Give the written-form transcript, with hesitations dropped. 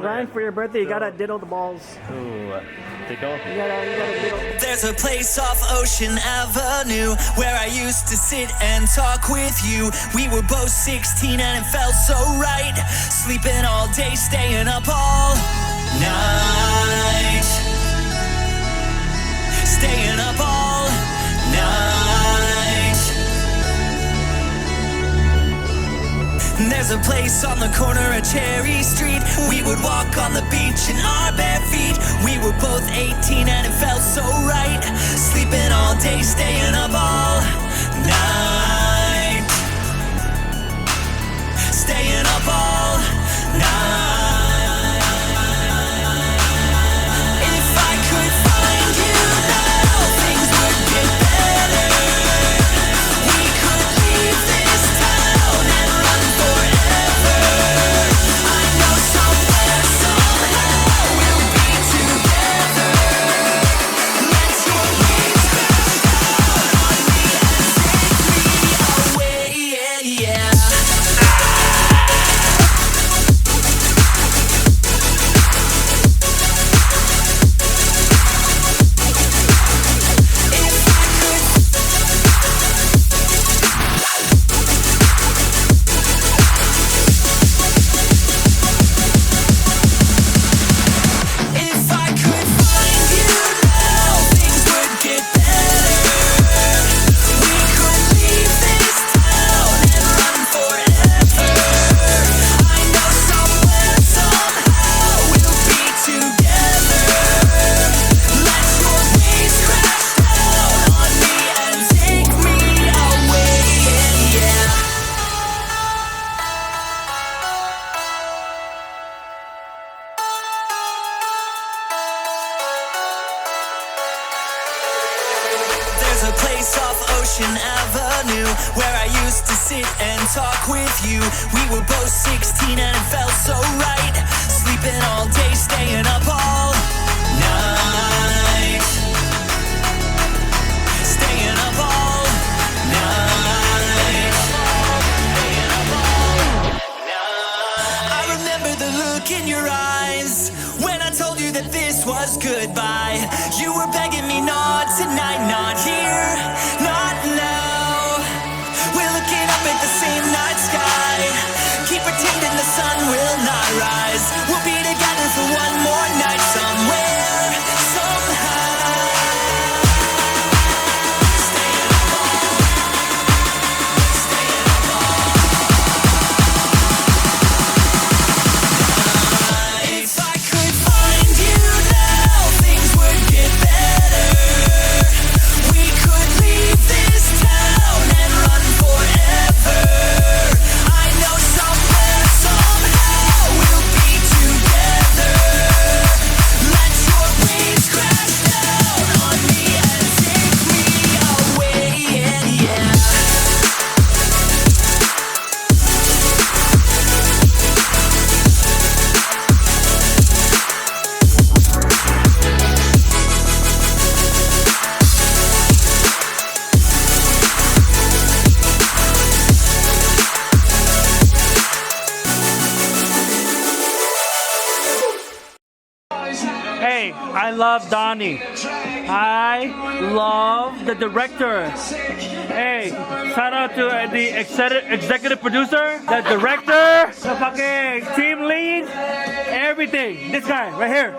Brian, for your birthday, you gotta diddle the balls. Ooh, tickle? You gotta diddle. There's a place off Ocean Avenue where I used to sit and talk with you. We were both 16 and it felt so right. Sleeping all day, staying up all night. Staying up all night. There's a place on the corner of Cherry Street. We would walk on the beach in our bare feet. We were both 18 and it felt so right. Sleeping all day, staying up all night. Staying up all night. If I could find you now, things would get better. We could leave this town and run forever. I know somewhere, somehow, we'll be together. Let your wings crash down on me and take me away, yeah. If I could find you now, things would get better. We could leave this town and run forever. I know somewhere, somehow, we'll be together. Let your waves crash down on me and take me away, yeah. There's a place off Ocean Avenue where I used to sit and talk with you. We were both 16 and it felt so right. Sleeping all day, staying up all night. Staying up all night. Staying up all night. I remember the look in your eyes when I told you that this was goodbye. You were begging me not tonight, not here, not now. We're looking up at the same night sky. Keep pretending the sun will not rise. We'll be together for one more night somewhere, somehow. Staying up all, staying up all night. If I could find you now, things would get better. We could leave this town and run forever. I know somewhere, somehow, we'll be together. Let your waves crash down on me and take me away, yeah. Hey, I love Donnie. I love the director. Hey, shout out to the executive producer, the director, the fucking team lead, everything. This guy right here.